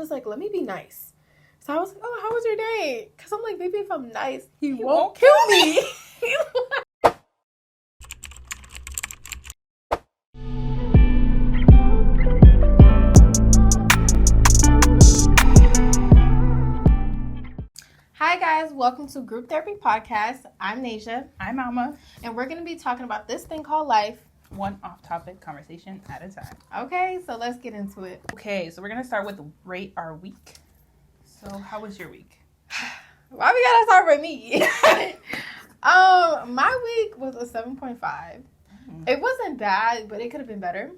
was like, let me be nice. So I was like, oh, how was your day? Because I'm like, maybe if I'm nice, he won't kill me. Hi guys, welcome to Group Therapy Podcast. I'm Nasia. I'm Alma. And we're going to be talking about this thing called life. One off-topic conversation at a time. Okay, so let's get into it. Okay, so we're going to start with rate our week. So how was your week? Why we gotta start with me? My week was a 7.5. It wasn't bad, but it could have been better.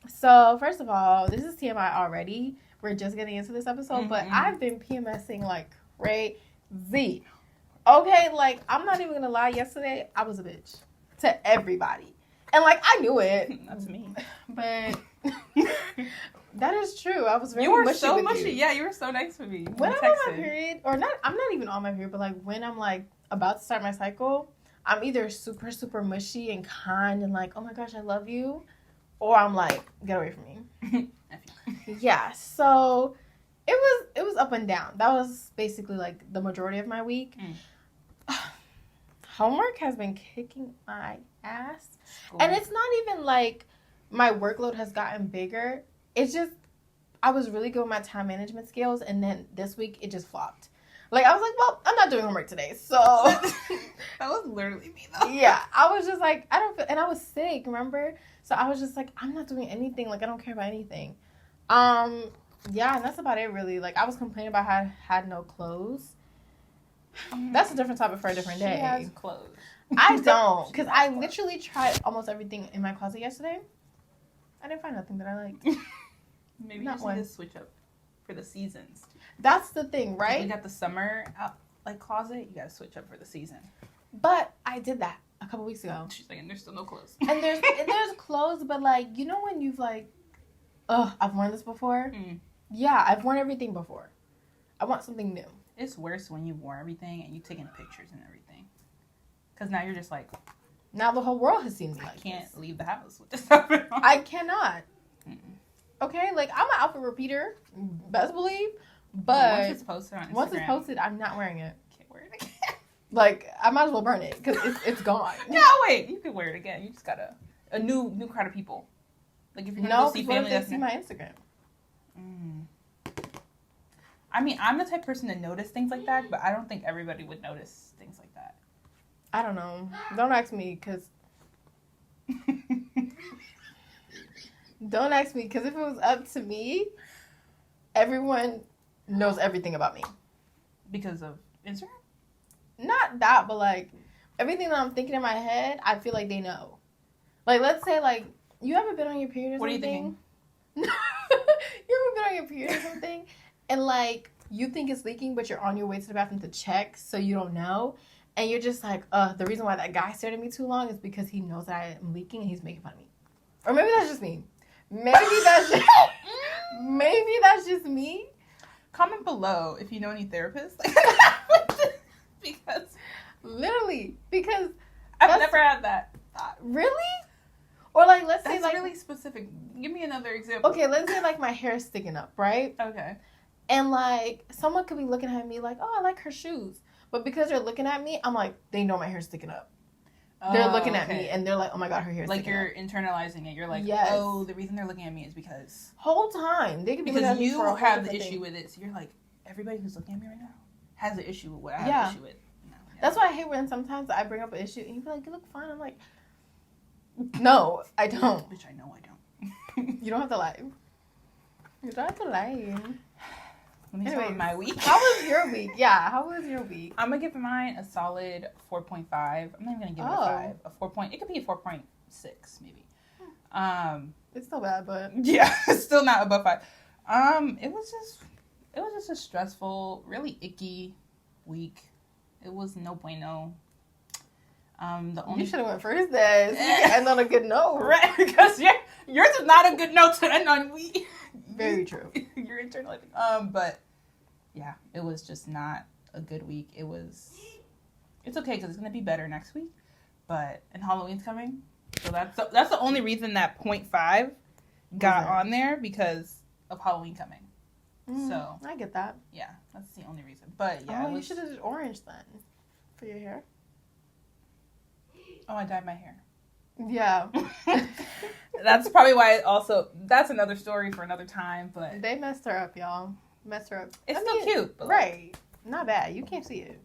So first of all, this is TMI already. We're just getting into this episode, but I've been PMSing like crazy. Okay, like I'm not even gonna lie. Yesterday, I was a bitch to everybody, and like I knew it. That's me. But that is true. I was very You were mushy so with mushy. You. Yeah, you were so nice with me. When I'm on my period, or not, I'm not even on my period, but like when I'm like about to start my cycle, I'm either super, super mushy and kind and like, oh my gosh, I love you, or I'm like, get away from me. Yeah, so it was up and down. That was basically like the majority of my week. Homework has been kicking my ass. School. And it's not even like my workload has gotten bigger. It's just I was really good with my time management skills, and then this week it just flopped. Like I was like, well, I'm not doing homework today, so that was literally me though. Yeah, I was just like, I don't feel, and I was sick, remember? So I was just like, I'm not doing anything. Like I don't care about anything. Yeah, and that's about it really. Like I was complaining about how I had no clothes. That's a different topic for a different day. She has clothes. I don't, because I literally tried almost everything in my closet yesterday. I didn't find nothing that I liked. Maybe you just need to switch up for the seasons. That's the thing, right? We got the summer closet. You got to switch up for the season. But I did that a couple weeks ago. She's like, and there's still no clothes. And there's clothes, but like, you know when you've like, I've worn this before? Yeah, I've worn everything before. I want something new. It's worse when you've worn everything and you've taken pictures and everything. Because now you're just like... Now the whole world has seen me I can't leave the house with this outfit on. I cannot. Okay? Like, I'm an outfit repeater. Best believe. But once it's posted on Instagram... Once it's posted, I'm not wearing it. Can't wear it again. Like, I might as well burn it. Because it's gone. No, wait. You can wear it again. You just got a new crowd of people. Like, if you're going to go see family... No, see my Instagram. I mean, I'm the type of person to notice things like that, but I don't think everybody would notice things like that. I don't know. Don't ask me, because... Don't ask me, because if it was up to me, everyone knows everything about me. Because of Instagram? Not that, but, like, everything that I'm thinking in my head, I feel like they know. Like, let's say, like, you ever been on your period or something? What are you thinking? You ever been on your period or something? And, like, you think it's leaking, but you're on your way to the bathroom to check, so you don't know. And you're just like, the reason why that guy stared at me too long is because he knows that I am leaking and he's making fun of me. Or maybe that's just me. Maybe that's just me. Comment below if you know any therapists. Because... Literally. Because... I've never had that thought. Really? Or, like, let's say, that's like... really specific. Give me another example. Okay, let's say, like, my hair's sticking up, right? Okay. And, like, someone could be looking at me like, oh, I like her shoes. But because they're looking at me, I'm like, they know my hair's sticking up. They're looking at me, and they're like, oh, my God, her hair's sticking up. Like, you're internalizing it. You're like, yes. Oh, the reason they're looking at me is because... Whole time. They could be because looking at me you for a have the issue thing. With it. So you're like, everybody who's looking at me right now has an issue with what I have an issue with. No, yeah. That's why I hate when sometimes I bring up an issue, and you be like, you look fine. I'm like, no, I don't. Which I know I don't. You don't have to lie. You don't have to lie. Let me start with my week. How was your week? Yeah, how was your week? I'm going to give mine a solid 4.5. I'm not even going to give it a 5. A 4 point. It could be a 4.6 maybe. It's still bad, but... Yeah, it's still not above 5. It was just a stressful, really icky week. It was no bueno. You should have went first then. And on a good note. Right, because yours is not a good note to end on. Very true. You're internalizing. But yeah, it was just not a good week. It's okay because it's going to be better next week. And Halloween's coming. So that's the only reason that 0.5 got on there, because of Halloween coming. So I get that. Yeah, that's the only reason. But yeah, you should have did orange then for your hair. Oh, I dyed my hair. Yeah. That's probably why that's another story for another time, but they messed her up, y'all. Messed her up. It's still cute. But right. Not bad. You can't see it.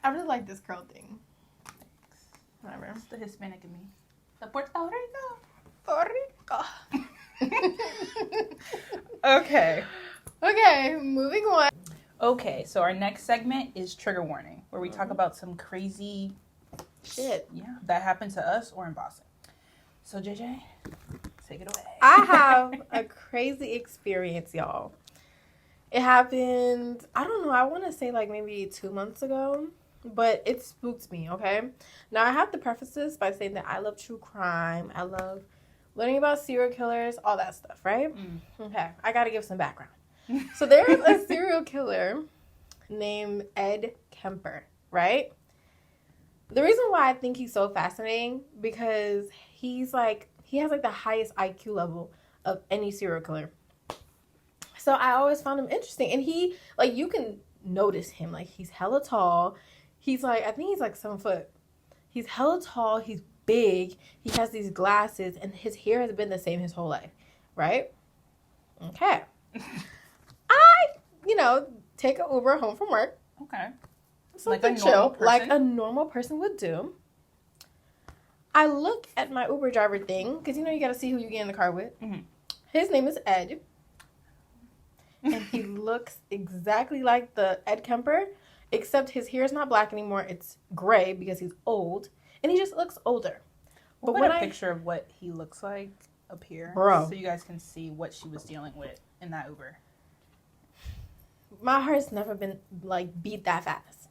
I really like this curl thing. Whatever. It's the Hispanic in me. The Puerto Rico. Puerto Rico. Okay. Okay, moving on. Okay, so our next segment is trigger warning, where we talk about some crazy shit. Yeah, that happened to us or in Boston. So JJ, take it away. I have a crazy experience, y'all. It happened, I don't know, I want to say like maybe 2 months ago, but it spooked me, okay? Now, I have to preface this by saying that I love true crime. I love learning about serial killers, all that stuff, right? Okay, I got to give some background. So there's a serial killer named Ed Kemper, right? The reason why I think he's so fascinating, because he has like the highest IQ level of any serial killer. So I always found him interesting. And he, like, you can notice him. Like, he's hella tall. He's like, I think he's like 7 foot. He's hella tall. He's big. He has these glasses. And his hair has been the same his whole life. Right? Okay. Take an Uber home from work. Okay. Something like a chill, like a normal person would do. I look at my Uber driver thing, because you got to see who you get in the car with. Mm-hmm. His name is Ed. And he looks exactly like the Ed Kemper, except his hair is not black anymore. It's gray because he's old. And he just looks older. But when a picture of what he looks like up here, bro, so you guys can see what she was dealing with in that Uber. My heart's never been, like, beat that fast.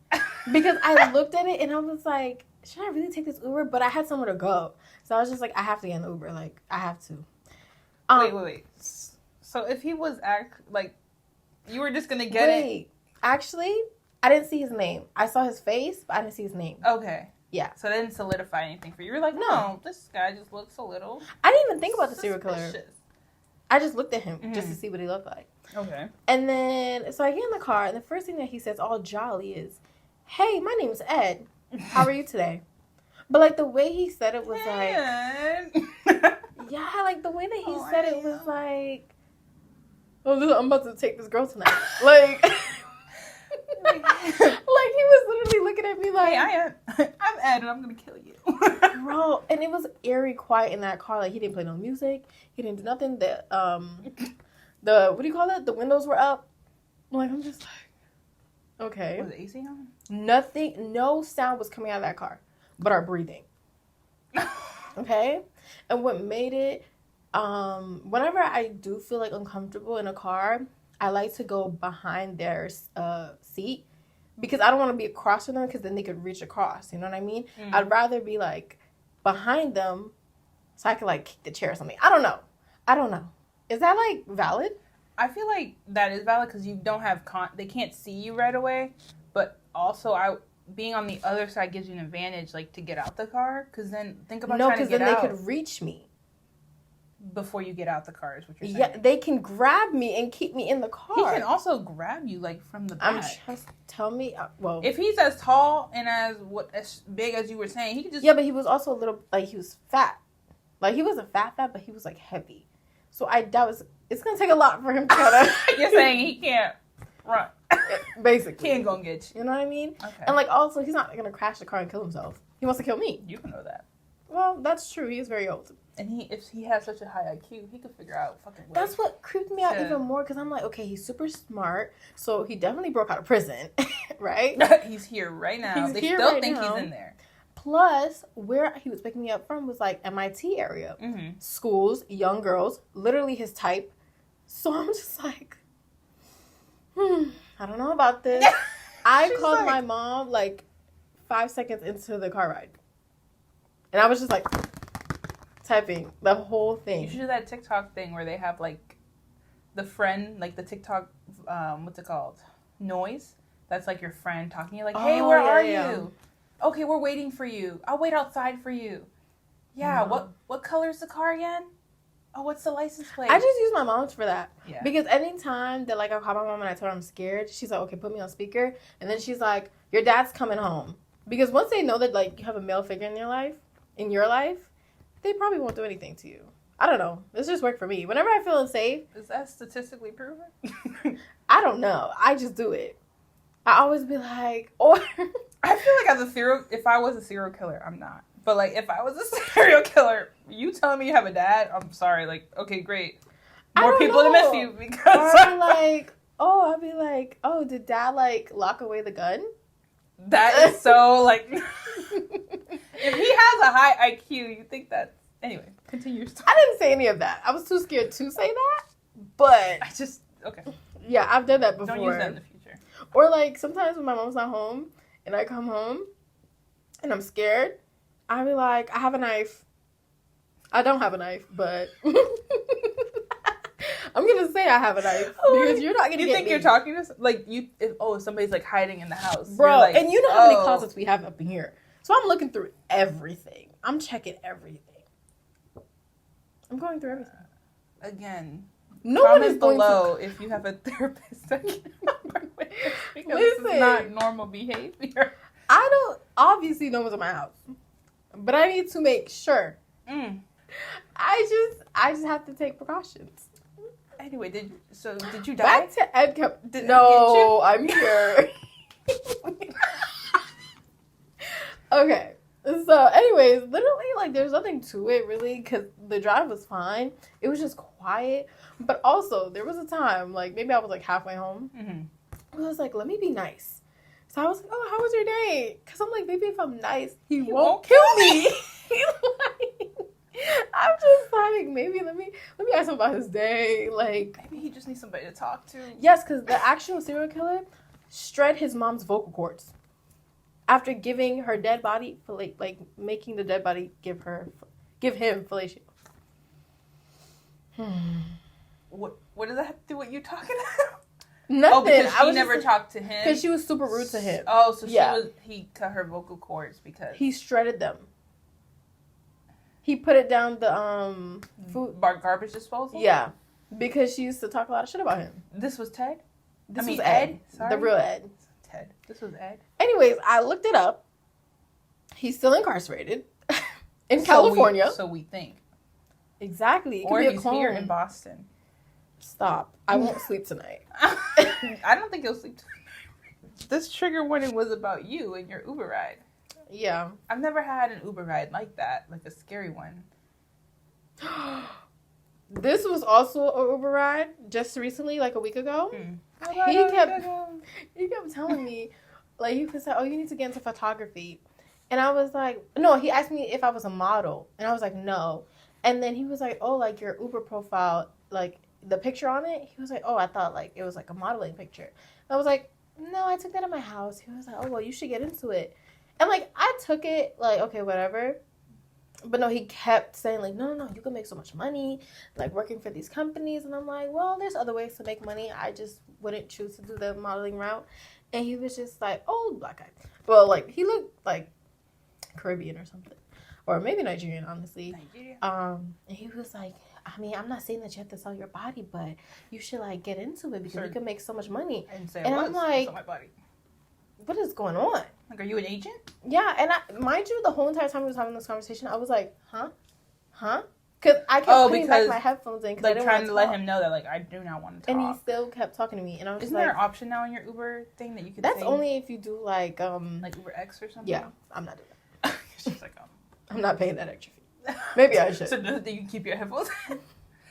Because I looked at it and I was like, should I really take this Uber? But I had somewhere to go. So I was just like, I have to get an Uber. Like, I have to. Wait. So if he was you were just going to get it? Actually, I didn't see his name. I saw his face, but I didn't see his name. Okay. Yeah. So it didn't solidify anything for you. You were like, no, this guy just looks a little I didn't even think about the serial killer. I just looked at him just to see what he looked like. Okay. And then, so I get in the car, and the first thing that he says, all jolly, is, hey, my name's Ed. How are you today? But, like, the way he said it was yeah, like, the way that he said it was like, oh, I'm about to take this girl tonight. Like, like, he was literally looking at me like, hey, I'm Ed, and I'm going to kill you. Bro, and it was eerie quiet in that car. Like, he didn't play no music. He didn't do nothing. What do you call it? The windows were up. Like, I'm just like, okay. Was the AC on? Nothing, no sound was coming out of that car but our breathing. Okay? And what made it, whenever I do feel like uncomfortable in a car, I like to go behind their seat, because I don't want to be across from them, because then they could reach across. You know what I mean? I'd rather be like behind them so I could like kick the chair or something. I don't know. Is that like valid? I feel like that is valid because you don't have they can't see you right away, but also being on the other side gives you an advantage, like, to get out the car, because then think about trying to get out. No, because then they could reach me. Before you get out the car is what you're saying. Yeah, they can grab me and keep me in the car. He can also grab you, like, from the back. Tell me, well, if he's as tall and as big as you were saying, he could just... Yeah, but he was also a little, like, he was fat. Like, he wasn't fat, but he was, like, heavy. So it's going to take a lot for him to kind of... You're saying he can't run. Basically. He ain't going to get you. You know what I mean? Okay. And, like, also, he's not going to crash the car and kill himself. He wants to kill me. You can know that. Well, that's true. He is very old. And if he has such a high IQ, he could figure out fucking ways. That's what creeped me out even more, because I'm like, okay, he's super smart, so he definitely broke out of prison, right? He's here right now. They still think he's in there. Plus, where he was picking me up from was like MIT area. Mm-hmm. Schools, young girls, literally his type. So I'm just like, I don't know about this. I called my mom like 5 seconds into the car ride. And I was just like... typing the whole thing. You should do that TikTok thing where they have like the friend, like the TikTok, what's it called? Noise. That's like your friend talking. You're like, hey, where are you? Okay, we're waiting for you. I'll wait outside for you. Yeah. What color is the car again? Oh, what's the license plate? I just use my mom's for that. Yeah. Because anytime that, like, I call my mom and I tell her I'm scared, she's like, okay, put me on speaker. And then she's like, your dad's coming home. Because once they know that, like, you have a male figure in your life, they probably won't do anything to you. I don't know. This just worked for me. Whenever I feel unsafe. Is that statistically proven? I don't know. I just do it. I always be like, or... I feel like if I was a serial killer, I'm not. But, like, if I was a serial killer, you telling me you have a dad, I'm sorry. Like, okay, great. More people to miss you because... I'll be like, oh, did dad, like, lock away the gun? That is so, like... if he has a high IQ, you think that's... Anyway, continue your story. I didn't say any of that. I was too scared to say that. But... I just... Okay. Yeah, I've done that before. Don't use that in the future. Or, like, sometimes when my mom's not home and I come home and I'm scared, I'll be like, I have a knife. I don't have a knife, but I'm going to say I have a knife because you're not going to get me. You think you're talking to... Like, if somebody's, like, hiding in the house. Bro, like, and you know how many closets we have up in here. So I'm looking through everything. I'm checking everything. I'm going through everything. Again... No one is below if you have a therapist that can work with this because this is not normal behavior. I don't obviously no one's in my house, but I need to make sure. I just have to take precautions. Anyway, did you die? Back to Ed. No, I'm here. Okay. So, anyways, literally, like, there's nothing to it, really, because the drive was fine. It was just quiet. But also, there was a time, like, maybe I was, like, halfway home. I was like, let me be nice. So I was like, oh, how was your day? Because I'm like, maybe if I'm nice, he won't kill me. I'm just like, maybe let me ask him about his day. Like, maybe he just needs somebody to talk to. Yes, because the actual serial killer shred his mom's vocal cords. After giving her dead body, like making the dead body give him fellatio. What does that have to do with you talking about? Nothing. Oh, because she never talked to him? Because she was super rude to him. Oh, so he cut her vocal cords because... He shredded them. He put it down the food... garbage disposal? Yeah. Because she used to talk a lot of shit about him. This was Ted? This was Ed. Sorry? The real Ed. Ted. This was Ed. Anyways, I looked it up. He's still incarcerated in California. So we think. Exactly. Or he's here in Boston. Stop. I won't sleep tonight. I don't think you'll sleep tonight. This trigger warning was about you and your Uber ride. Yeah. I've never had an Uber ride like that, like a scary one. This was also an Uber ride just recently, like a week ago. He kept telling me, like, he was like, oh, you need to get into photography. And I was like, no, he asked me if I was a model. And I was like, no. And then he was like, oh, like, your Uber profile, like, the picture on it, he was like, oh, I thought, like, it was, like, a modeling picture. And I was like, no, I took that at my house. He was like, oh, well, you should get into it. And, like, I took it, like, okay, whatever. But no, he kept saying, like, no, you can make so much money, like, working for these companies. And I'm like, well, there's other ways to make money. I just wouldn't choose to do the modeling route. And he was just like, oh, black guy. Well, like, he looked like Caribbean or something. Or maybe Nigerian, honestly. And he was like, I mean, I'm not saying that you have to sell your body, but you should, like, get into it because you can make so much money. And I'm like, my body. What is going on? Like, are you an agent? Yeah, and mind you, the whole entire time we was having this conversation, I was like, huh? Because I kept putting back my headphones in. Like, trying to let him know that, like, I do not want to talk. And he still kept talking to me. And I was Isn't there an option now in your Uber thing that you can That's only if you do, like Uber X or something? Yeah, I'm not doing that. She's like, I'm not paying that extra fee. Maybe I should. So do you keep your headphones?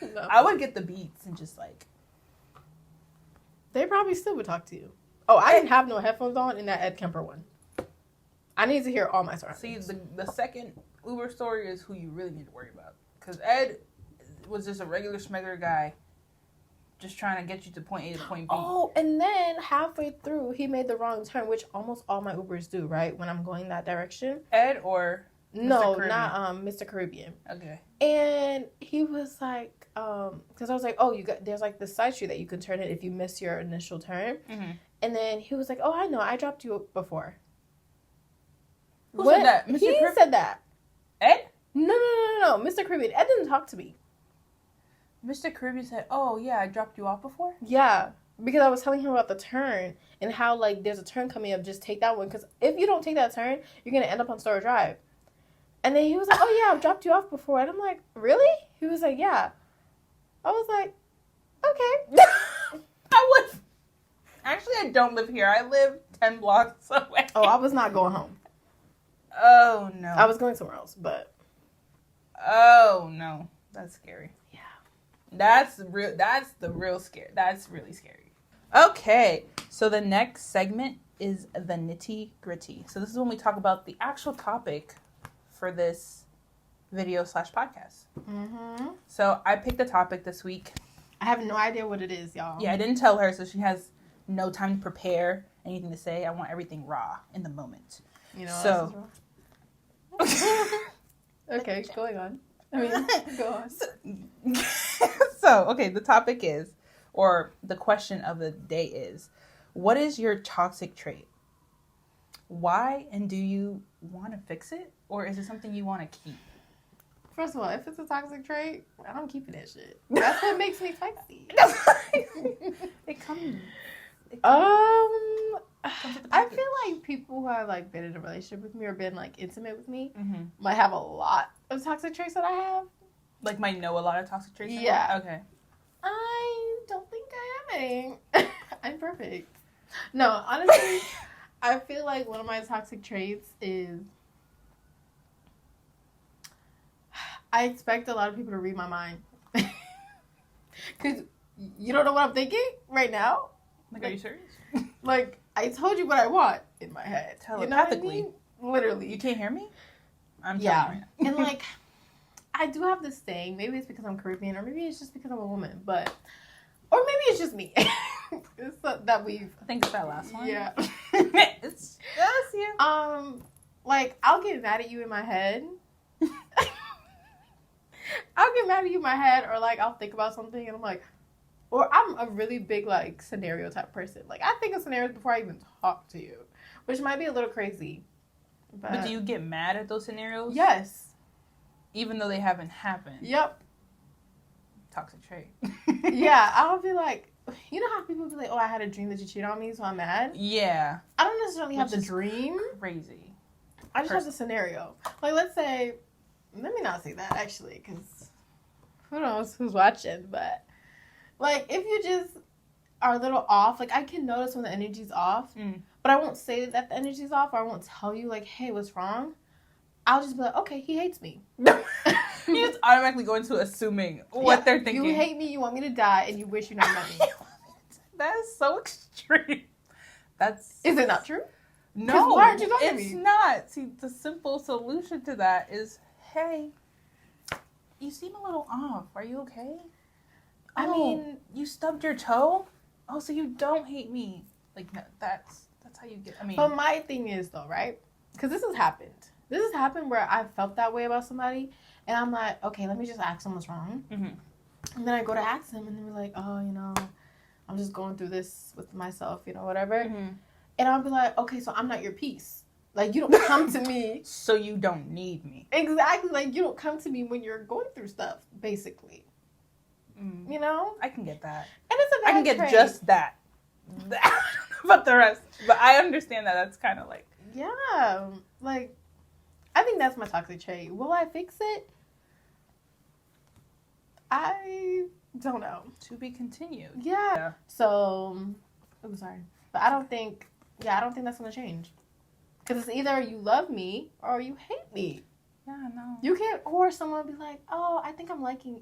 No. I would get the Beats and just, like... They probably still would talk to you. Oh, I didn't have no headphones on in that Ed Kemper one. I need to hear all my surroundings. See, the second Uber story is who you really need to worry about. Because Ed was just a regular smuggler guy just trying to get you to point A to point B. Oh, and then halfway through, he made the wrong turn, which almost all my Ubers do, right? When I'm going that direction. Ed or No, Mr. not Mr. Caribbean. Okay. And he was like, because I was like, oh, there's like this side street that you can turn in if you miss your initial turn. Mm-hmm. And then he was like, oh, I know, I dropped you before. Who said that? Mr. He said that. Ed? No. Mr. Caribbean. Ed didn't talk to me. Mr. Caribbean said, "Oh yeah, I dropped you off before." Yeah, because I was telling him about the turn and how like there's a turn coming up. Just take that one because if you don't take that turn, you're gonna end up on Store Drive. And then he was like, "Oh yeah, I've dropped you off before," and I'm like, "Really?" He was like, "Yeah." I was like, "Okay." I don't live here. I live 10 blocks away. Oh, I was not going home. Oh no. I was going somewhere else, but. Oh no, that's scary. Yeah. That's the real scary. That's really scary. Okay, so the next segment is the nitty gritty. So this is when we talk about the actual topic for this video / podcast. Mm-hmm. So I picked a topic this week. I have no idea what it is, y'all. Yeah, I didn't tell her, so she has no time to prepare anything to say. I want everything raw in the moment. You know. So. Okay, going on. I mean, go on. So, okay, the topic is, or the question of the day is, what is your toxic trait? Why, and do you want to fix it, or is it something you want to keep? First of all, if it's a toxic trait, I don't keep that shit. That's what makes me spicy. It comes. I feel like people who have like been in a relationship with me or been like intimate with me Mm-hmm. might have a lot of toxic traits that I have. Like, might know a lot of toxic traits? Yeah. Okay. I don't think I have any. I'm perfect. No, honestly, I feel like one of my toxic traits is I expect a lot of people to read my mind. Because you don't know what I'm thinking right now. Like, are you serious? Like, I told you what I want in my head. Telepathically. You know what I mean? Literally. You can't hear me? I'm yeah. telling you right And like, I do have this thing. Maybe it's because I'm Caribbean, or maybe it's just because I'm a woman. But, or maybe it's just me. It's that we've. I think it's that last one. Yeah. It's you. Like I'll get mad at you in my head. I'll get mad at you in my head, or like I'll think about something and I'm like, or I'm a really big like scenario type person. Like I think of scenarios before I even talk to you, which might be a little crazy. But do you get mad at those scenarios? Yes. Even though they haven't happened. Yep. Toxic trait. Yeah, I'll be like, you know how people be like, oh, I had a dream that you cheated on me, so I'm mad? Yeah. I don't necessarily have the dream. Crazy. I just have the scenario. Like, let's say, let me not say that, actually, because who knows who's watching, but, like, if you just are a little off, like, I can notice when the energy's off, but I won't say that the energy's off, or I won't tell you, like, hey, what's wrong? I'll just be like, okay, he hates me. You just automatically go into assuming what they're thinking. You hate me, you want me to die, and you wish you never met me. That is so extreme. Is it not true? No, why aren't you talking to me? It's not. See, the simple solution to that is, hey, you seem a little off. Are you okay? I mean, you stubbed your toe? Oh, so you don't hate me. Like, no, that's how you get, I mean. But my thing is, though, right? Because this has happened. This has happened where I felt that way about somebody, and I'm like, okay, let me just ask them what's wrong. Mm-hmm. And then I go to ask them, and they're like, oh, you know, I'm just going through this with myself, you know, whatever. Mm-hmm. And I'll be like, okay, so I'm not your piece. Like, you don't come to me. So you don't need me. Exactly. Like, you don't come to me when you're going through stuff, basically. Mm. You know? I can get that. And it's a bad I can get trait. just that. But the rest. But I understand that that's kind of like. Yeah. Like, I think that's my toxic trait. Will I fix it? I don't know. To be continued. Yeah. So, I'm sorry. But I don't think that's going to change. Because it's either you love me or you hate me. Yeah, no. You can't, or someone will be like, oh, I think I like you.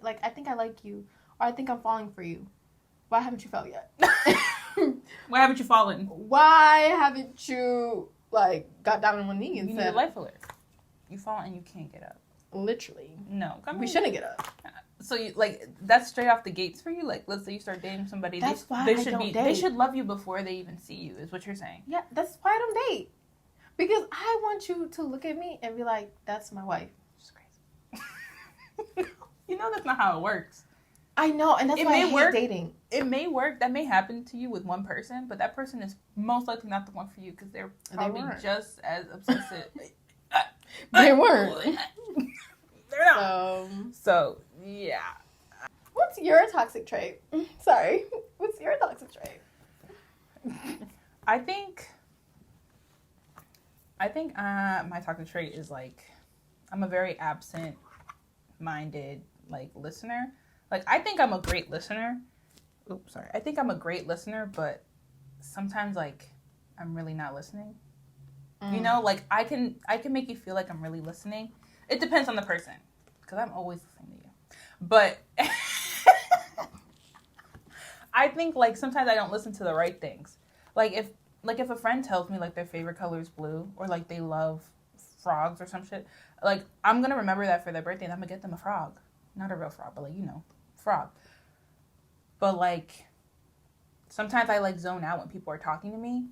Or I think I'm falling for you. Why haven't you fell yet? Why haven't you fallen? Why haven't you, like, got down on one knee and You said... need a life alert. You fall and you can't get up. Literally. No. We shouldn't get up. So, you, like, that's straight off the gates for you? Like, let's say you start dating somebody. That's why they I should don't date. They should love you before they even see you, is what you're saying. Yeah, that's why I don't date. Because I want you to look at me and be like, that's my wife. It's crazy. You know that's not how it works. I know, and that's why I hate dating. It may work. That may happen to you with one person, but that person is most likely not the one for you because they're probably just as obsessive. They weren't. They're not. So, yeah. What's your toxic trait? Sorry. What's your toxic trait? I think my toxic trait is like I'm a very absent-minded like listener. Like I think I'm a great listener. Oops, sorry. I think I'm a great listener, but sometimes like I'm really not listening. You know, like I can make you feel like I'm really listening. It depends on the person, because I'm always listening to you. But I think like sometimes I don't listen to the right things. Like if a friend tells me like their favorite color is blue, or like they love frogs or some shit, like I'm gonna remember that for their birthday and I'm gonna get them a frog. Not a real frog, but like, you know, frog. But like sometimes I like zone out when people are talking to me,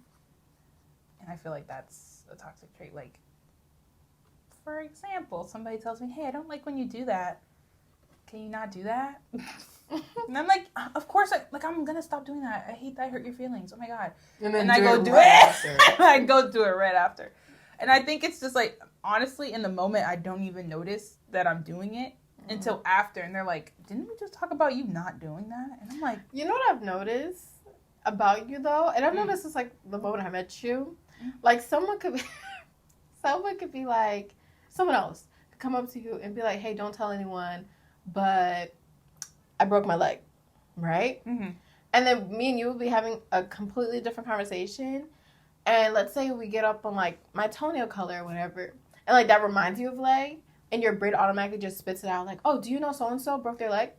and I feel like that's a toxic trait. Like, for example, somebody tells me, hey, I don't like when you do that. Can you not do that? And I'm like, of course, I'm going to stop doing that. I hate that I hurt your feelings. Oh, my God. And I go do it. I go do it right after. And I think it's just like, honestly, in the moment, I don't even notice that I'm doing it until after. And they're like, didn't we just talk about you not doing that? And I'm like. You know what I've noticed about you, though? And I've noticed this, like, the moment I met you. Like, someone could be like, someone else could come up to you and be like, hey, don't tell anyone, but I broke my leg, right? Mm-hmm. And then me and you will be having a completely different conversation. And let's say we get up on, like, my toenail color or whatever, and, like, that reminds you of leg, and your brain automatically just spits it out, like, oh, do you know so-and-so broke their leg?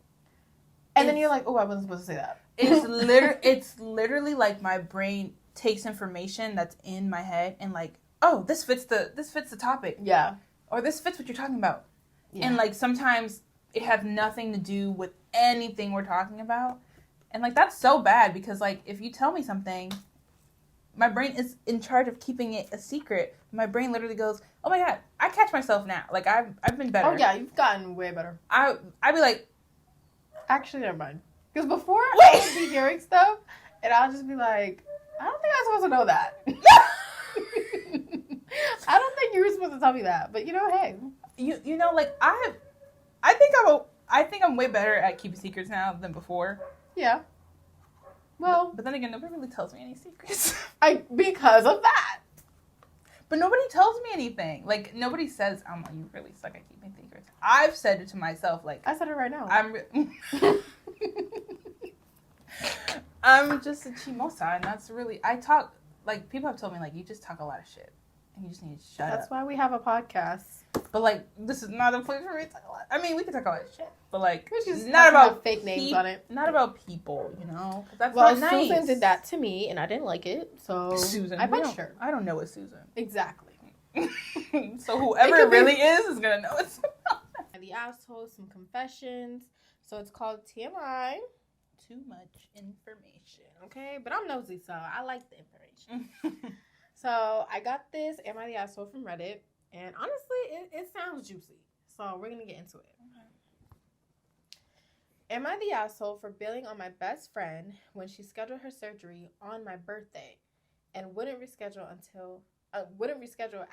And then you're like, oh, I wasn't supposed to say that. It's literally like my brain takes information that's in my head and like, oh, this fits the topic. Yeah. Or this fits what you're talking about. Yeah. And like sometimes it has nothing to do with anything we're talking about. And like that's so bad because like if you tell me something, my brain is in charge of keeping it a secret. My brain literally goes, oh my God, I catch myself now. Like I've been better. Oh yeah, you've gotten way better. I'd be like, actually never mind. Because before I would be hearing stuff and I'll just be like, I don't think I'm supposed to know that. I don't think you were supposed to tell me that. But you know, hey. You know, like I think I'm way better at keeping secrets now than before. Yeah. Well, but then again, nobody really tells me any secrets. Because of that. But nobody tells me anything. Like nobody says, "Alma, you really suck at keeping secrets." I've said it to myself. Like I said it right now. I'm just a chimosa, and that's really I talk like people have told me like you just talk a lot of shit, and you just need to shut up. That's why we have a podcast. But like this is not a place for me to talk a lot. I mean, we can talk a lot of shit, but like it's not about fake names on it. Not about people, you know. That's well, not nice. Susan did that to me, and I didn't like it. So Susan, I punched her. I don't know it's Susan. Exactly. So whoever it really is gonna know it's. The asshole, some confessions. So it's called TMI. Too much information. Okay, but I'm nosy, so I like the information. So I got this Am I the Asshole from Reddit, and honestly, it sounds juicy. So we're gonna get into it. Okay. Am I the asshole for bailing on my best friend when she scheduled her surgery on my birthday, and wouldn't reschedule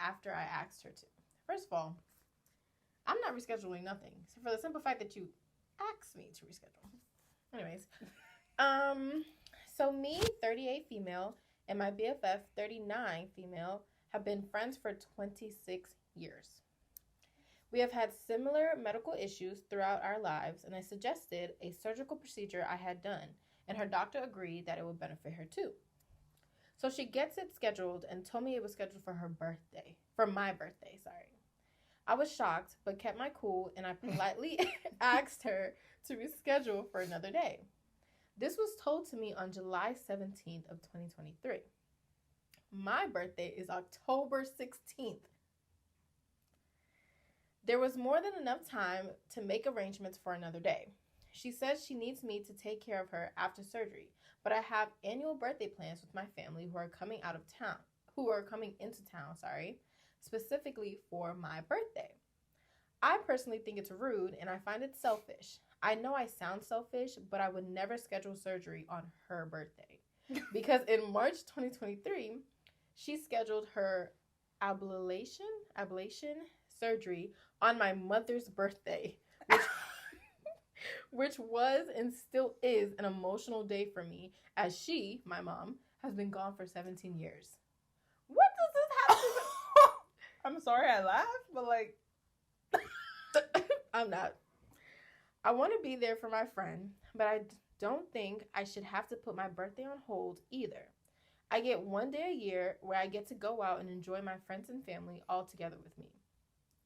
after I asked her to? First of all, I'm not rescheduling nothing, so for the simple fact that you asked me to reschedule. Anyways, so me, 38 female, and my BFF, 39 female, have been friends for 26 years. We have had similar medical issues throughout our lives, and I suggested a surgical procedure I had done, and her doctor agreed that it would benefit her too. So she gets it scheduled and told me it was scheduled for my birthday, sorry. I was shocked, but kept my cool, and I politely asked her to reschedule for another day. This was told to me on July 17th of 2023. My birthday is October 16th. There was more than enough time to make arrangements for another day. She says she needs me to take care of her after surgery, but I have annual birthday plans with my family who are coming into town, specifically for my birthday. I personally think it's rude and I find it selfish. I know I sound selfish, but I would never schedule surgery on her birthday. Because in March 2023, she scheduled her ablation surgery on my mother's birthday, which was and still is an emotional day for me, as she, my mom, has been gone for 17 years. What does this have to I'm sorry I laughed, but like... I'm not. I want to be there for my friend, but I don't think I should have to put my birthday on hold either. I get one day a year where I get to go out and enjoy my friends and family all together with me.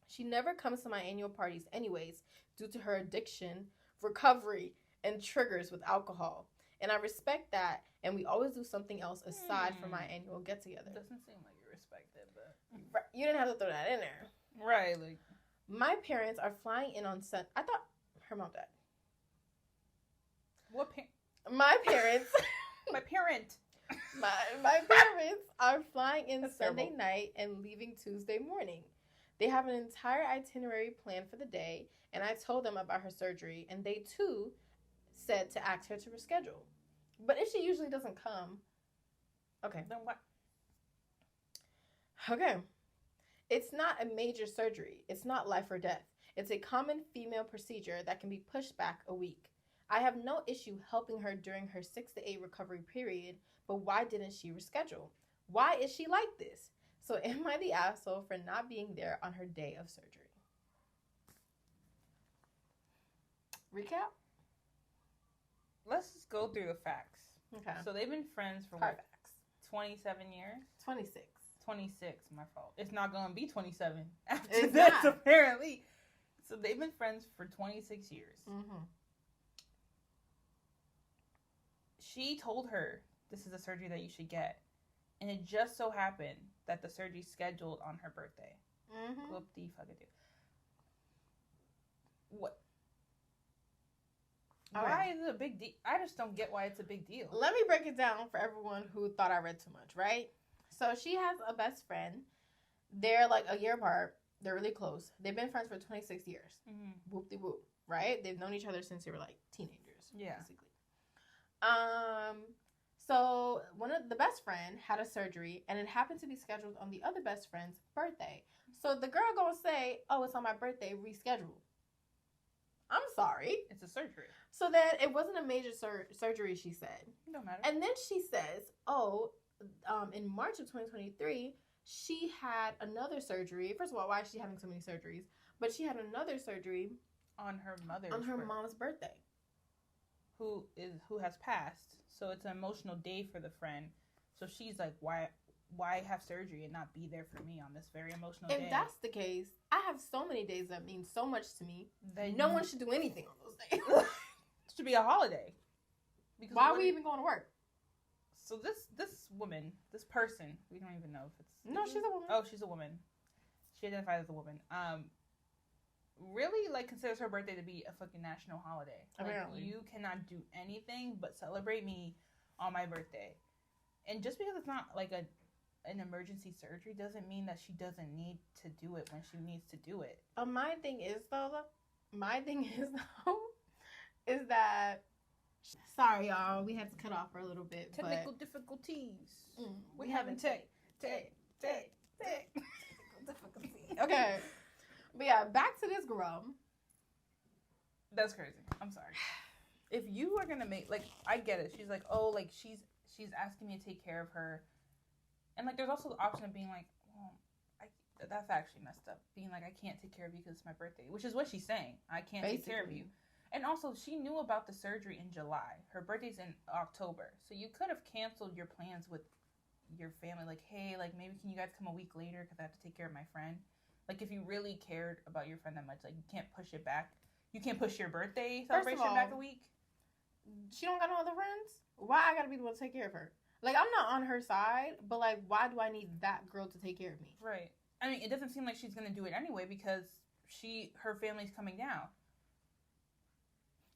She never comes to my annual parties anyways due to her addiction, recovery, and triggers with alcohol. And I respect that, and we always do something else aside from my annual get-together. Doesn't seem like you respect it, but... You didn't have to throw that in there. Right, like... My parents are flying in on Sunday. I thought her mom died. What My parents... My parent! My parents are flying in That's Sunday terrible. night and leaving Tuesday morning. They have an entire itinerary planned for the day, and I told them about her surgery, and they too said to ask her to reschedule. But if she usually doesn't come... Okay. Then what? Okay. It's not a major surgery. It's not life or death. It's a common female procedure that can be pushed back a week. I have no issue helping her during her 6 to 8 recovery period, but why didn't she reschedule? Why is she like this? So am I the asshole for not being there on her day of surgery? Recap? Let's just go through the facts. Okay. So they've been friends for Hard what? facts. 27 years? 26. 26, my fault. It's not going to be 27 after It's this, not. apparently. So they've been friends for 26 years. Mm-hmm. She told her, this is a surgery that you should get. And it just so happened that the surgery's scheduled on her birthday. Mm-hmm. Whoop-de-fuck-a-do. What? All Why right. is it a big deal? I just don't get why it's a big deal. Let me break it down for everyone who thought I read too much, right? So she has a best friend. They're like a year apart. They're really close. They've been friends for 26 years. Mm-hmm. Whoop-de-whoop, right? They've known each other since they were like teenagers, Yeah. basically. So one of the best friend had a surgery, and it happened to be scheduled on the other best friend's birthday. So the girl gonna say, "Oh, it's on my birthday. Reschedule." I'm sorry. It's a surgery. So then it wasn't a major surgery, she said. Don't matter. And then she says, "Oh, in March of 2023, she had another surgery. First of all, why is she having so many surgeries? But she had another surgery on her mother's on her birthday. mom's birthday." Who has passed. So it's an emotional day for the friend. So she's like, why have surgery and not be there for me on this very emotional day? If that's the case, I have so many days that mean so much to me. Then No one should do anything on those days. It should be a holiday. Because Why are we even going to work? So this woman, this person, we don't even know if it's... No, she's a woman. Oh, she's a woman. She identifies as a woman. Really, like, considers her birthday to be a fucking national holiday. Apparently. Like, you cannot do anything but celebrate me on my birthday. And just because it's not, like, an emergency surgery doesn't mean that she doesn't need to do it when she needs to do it. My thing is, though, is that... Sorry, y'all. We had to cut off for a little bit. Technical difficulties. We having tech. difficulties. Okay. But yeah, back to this girl. That's crazy. I'm sorry. If you are gonna make, like, I get it. She's like, oh, like, she's asking me to take care of her. And, like, there's also the option of being like, well, that's actually messed up. Being like, I can't take care of you because it's my birthday. Which is what she's saying. I can't take care of you. And also, she knew about the surgery in July. Her birthday's in October. So you could have canceled your plans with your family. Like, hey, like, maybe can you guys come a week later because I have to take care of my friend. Like, if you really cared about your friend that much, like, you can't push it back. You can't push your birthday celebration back a week. She don't got no other friends? Why I gotta be the one to take care of her? Like, I'm not on her side, but, like, why do I need that girl to take care of me? Right. I mean, it doesn't seem like she's going to do it anyway because her family's coming down.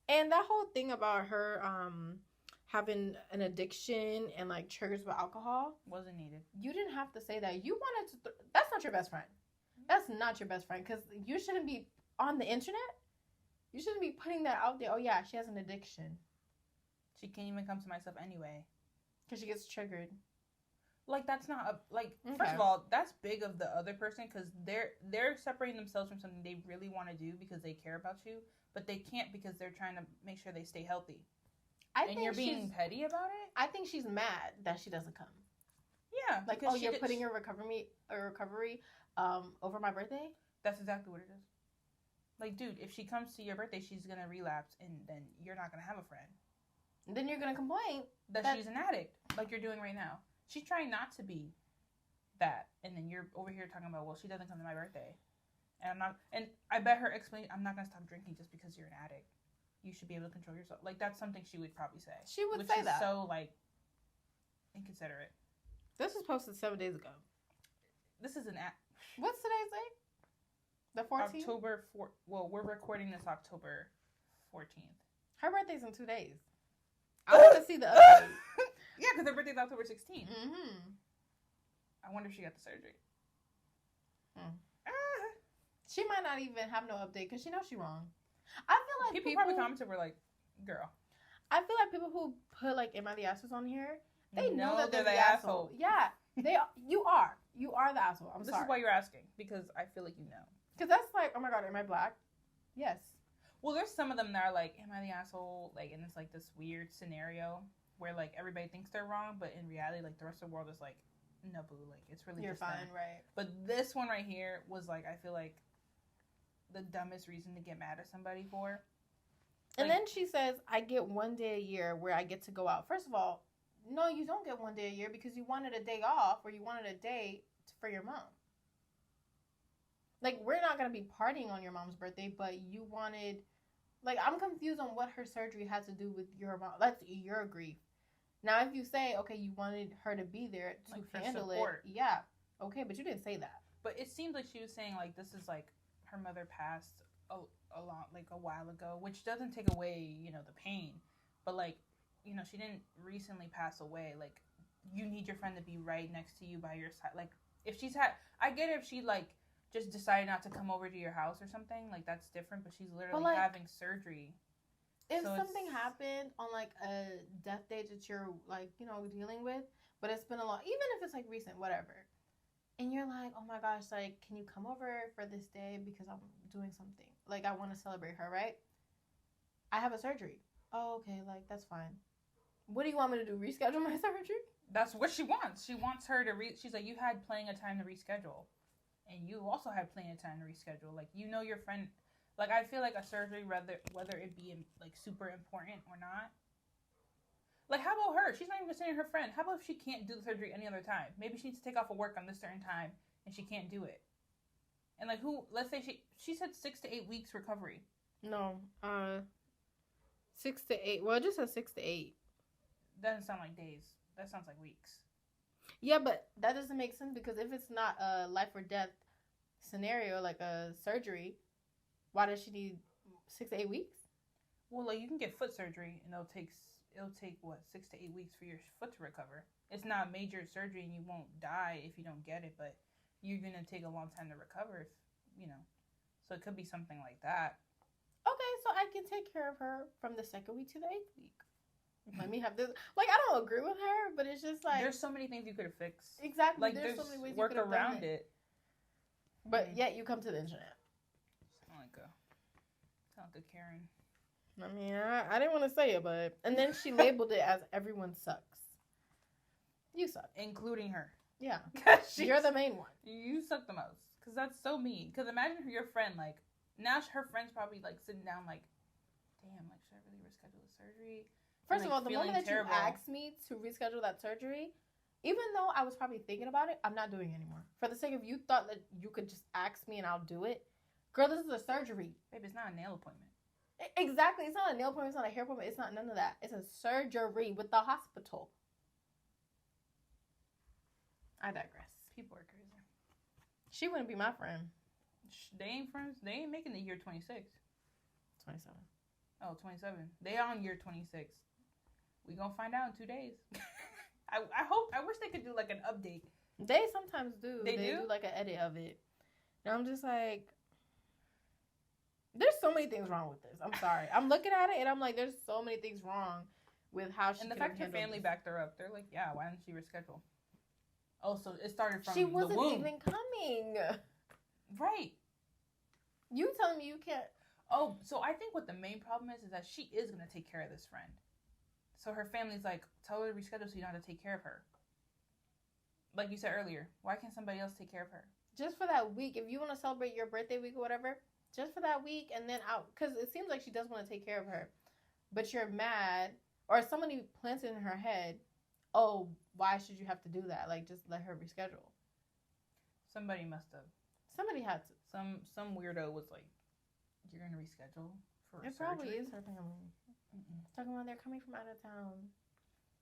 And that whole thing about her having an addiction and, like, triggers with alcohol. Wasn't needed. You didn't have to say that. You wanted to... That's not your best friend. That's not your best friend because you shouldn't be on the internet. You shouldn't be putting that out there. Oh, yeah, she has an addiction. She can't even come to myself anyway. Because she gets triggered. Like, that's not Okay. First of all, that's big of the other person because they're separating themselves from something they really want to do because they care about you, but they can't because they're trying to make sure they stay healthy. And you're being petty about it? I think she's mad that she doesn't come. Yeah. Like, you're putting your recovery over my birthday? That's exactly what it is. Like, dude, if she comes to your birthday, she's going to relapse, and then you're not going to have a friend. And then you're going to complain that she's an addict, like you're doing right now. She's trying not to be that, and then you're over here talking about, well, she doesn't come to my birthday. And I bet her explain, I'm not going to stop drinking just because you're an addict. You should be able to control yourself. Like, that's something she would probably say. She would say that. Which is so, like, inconsiderate. This was posted 7 days ago. This is What's today's date? The 14th? October 4th. Well, we're recording this October 14th. Her birthday's in 2 days. I want to see the update. Yeah, because her birthday's October 16th. Mm-hmm. I wonder if she got the surgery. She might not even have no update because she knows she's wrong. I feel like people probably commented were like, girl. I feel like people who put like "Am I the assholes" on here, they know that they're the asshole. Yeah, you are the asshole. I'm sorry. This is why you're asking, because I feel like you know. Because that's like, oh my god, am I black? Yes. Well, there's some of them that are like, am I the asshole? Like, and it's like this weird scenario where like everybody thinks they're wrong, but in reality, like the rest of the world is like, no, boo, like it's really you're just fine, them. right? But this one right here was like, I feel like the dumbest reason to get mad at somebody for. And then she says, I get 1 day a year where I get to go out. First of all, no, you don't get 1 day a year because you wanted a day off or you wanted a day for your mom. Like, we're not going to be partying on your mom's birthday, but you wanted... Like, I'm confused on what her surgery had to do with your mom. That's your grief. Now, if you say, okay, you wanted her to be there to like handle it. Yeah. Okay, but you didn't say that. But it seemed like she was saying, like, this is, like, her mother passed a while ago, which doesn't take away, you know, the pain. But, like, you know, she didn't recently pass away. Like, you need your friend to be right next to you by your side. Like, if she's had... I get it if she, like... just decided not to come over to your house or something, like that's different, but she's literally like, having surgery. If something happened on like a death date that you're like, you know, dealing with, but it's been a long, even if it's like recent, whatever, and you're like, oh my gosh, like, can you come over for this day because I'm doing something, like I want to celebrate her, right? I have a surgery. Oh, okay, like that's fine. What do you want me to do? Reschedule my surgery? That's what she wants. She wants her to she's like, you had plenty of time to reschedule. And you also had plenty of time to reschedule. Like, you know your friend... Like, I feel like a surgery, whether it be, like, super important or not. Like, how about her? She's not even considering her friend. How about if she can't do the surgery any other time? Maybe she needs to take off of work on this certain time, and she can't do it. And, like, let's say she said 6 to 8 weeks recovery. No. 6 to 8. Well, it just says 6 to 8. Doesn't sound like days. That sounds like weeks. Yeah, but that doesn't make sense because if it's not a life or death scenario, like a surgery, why does she need 6 to 8 weeks? Well, like, you can get foot surgery, and it'll take what, 6 to 8 weeks for your foot to recover. It's not major surgery, and you won't die if you don't get it, but you're gonna take a long time to recover, if you know. So it could be something like that. Okay, so I can take care of her from the 2nd week to the 8th week. Let me have this. Like, I don't agree with her, but it's just like... There's so many things you could have fixed. Exactly. Like, there's so many ways work you could have around done it. But yet you come to the internet. Sound like a Karen. I mean, I didn't want to say it, but... And then she labeled it as everyone sucks. You suck. Including her. Yeah. You're the main one. You suck the most. Because that's so mean. Because imagine your friend, like... Now her friend's probably, like, sitting down, like... Damn, like, should I really reschedule the surgery? First of all, the moment that you asked me to reschedule that surgery, even though I was probably thinking about it, I'm not doing it anymore. For the sake of you thought that you could just ask me and I'll do it. Girl, this is a surgery. Babe, it's not a nail appointment. Exactly. It's not a nail appointment. It's not a hair appointment. It's not none of that. It's a surgery with the hospital. I digress. People are crazy. She wouldn't be my friend. They ain't friends. They ain't making the year 26. 27. Oh, 27. They on year 26. We gonna find out in 2 days. I wish they could do like an update. They sometimes do. They do like an edit of it. And I'm just like, there's so many things wrong with this. I'm sorry. I'm looking at it and I'm like, there's so many things wrong with how she. And the fact her family backed her up. They're like, yeah, why didn't she reschedule? Oh, so it started from She wasn't the womb. even coming. Right. You telling me you can't... Oh, so I think what the main problem is that she is going to take care of this friend. So her family's like, tell her to reschedule so you don't have to take care of her. Like you said earlier, why can't somebody else take care of her? Just for that week. If you want to celebrate your birthday week or whatever, just for that week and then out. Because it seems like she does want to take care of her. But you're mad. Or somebody plants it in her head, oh, why should you have to do that? Like, just let her reschedule. Somebody must have. Somebody had to. Some weirdo was like, you're going to reschedule for It surgery? probably is her family. Talking about they're coming from out of town.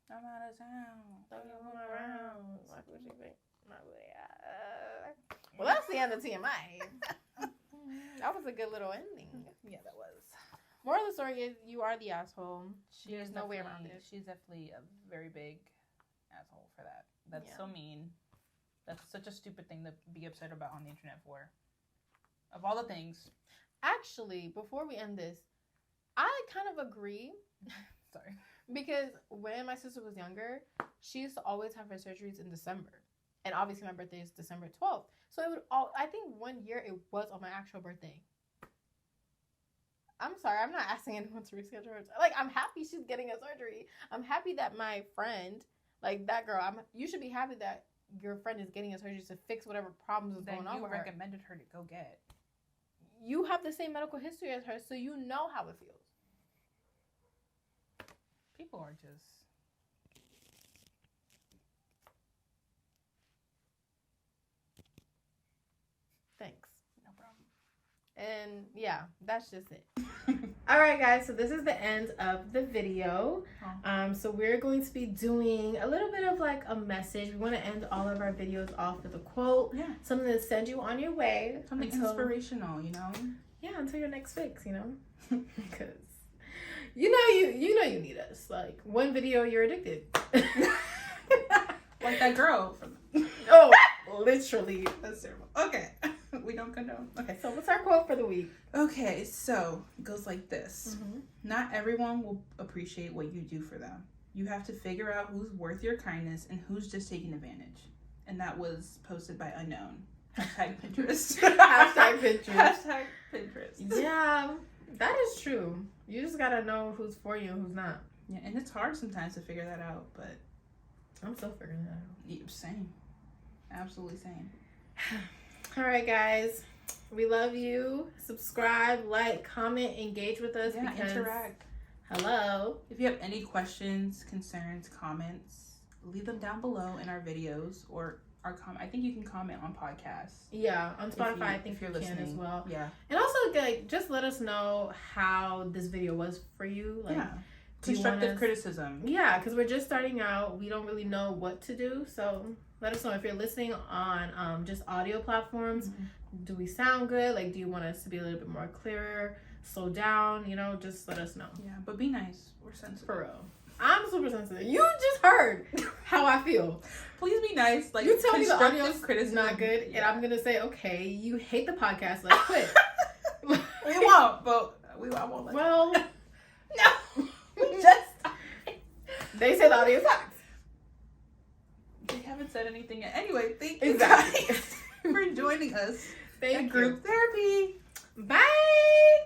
I'm out of town. Don't you come around. Like, what you think? Not really. Well, that's the end of TMI. That was a good little ending. Yeah, that was. Moral of the story is, you are the asshole. There's no way around it. She's definitely a very big asshole for that. That's so mean. That's such a stupid thing to be upset about on the internet for. Of all the things. Actually, before we end this, I kind of agree. Sorry. Because when my sister was younger, she used to always have her surgeries in December. And obviously my birthday is December 12th. So it would I think one year it was on my actual birthday. I'm sorry, I'm not asking anyone to reschedule her. Like, I'm happy she's getting a surgery. I'm happy that my friend, like that girl, you should be happy that your friend is getting a surgery to fix whatever problems is going on with her. You recommended her to go get. You have the same medical history as her, so you know how it feels. People are just... Thanks. No problem. And yeah, that's just it. All right, guys. So this is the end of the video. So we're going to be doing a little bit of like a message. We want to end all of our videos off with a quote. Yeah. Something to send you on your way. Something inspirational, you know? Yeah, until your next fix, you know? Because you need us. Like, one video, you're addicted. Like that girl from... Oh, literally. That's terrible. Okay. We don't condone. Okay. So what's our quote for the week? Okay, so it goes like this. Mm-hmm. Not everyone will appreciate what you do for them. You have to figure out who's worth your kindness and who's just taking advantage. And that was posted by Unknown. Hashtag Pinterest. Hashtag Pinterest. Hashtag Pinterest. Yeah, that is true. You just gotta know who's for you and who's not. Yeah, and it's hard sometimes to figure that out, but... I'm still figuring that out. Yeah, same. Absolutely same. All right, guys. We love you. Subscribe, like, comment, engage with us. Yeah, because interact. Hello. If you have any questions, concerns, comments, leave them down below in our videos or our comment. I think you can comment on podcasts. Yeah, on Spotify, I think you're you can listening as well. Yeah. And also, like, just let us know how this video was for you. Like, yeah. Constructive criticism. Yeah, because we're just starting out. We don't really know what to do. So let us know if you're listening on just audio platforms. Mm-hmm. Do we sound good? Like, do you want us to be a little bit more clearer? Slow down? You know, just let us know. Yeah, but be nice. We're sensitive. For real. I'm super sensitive. You just heard how I feel. Please be nice. Like, you tell me the audio is not good, yeah. and I'm gonna say, okay, you hate the podcast. Let's quit. We won't, but I won't. Well, no. We just. They said the audio sucks. They haven't said anything yet. Anyway, thank you exactly guys for joining us. Thank you. Group therapy. Bye.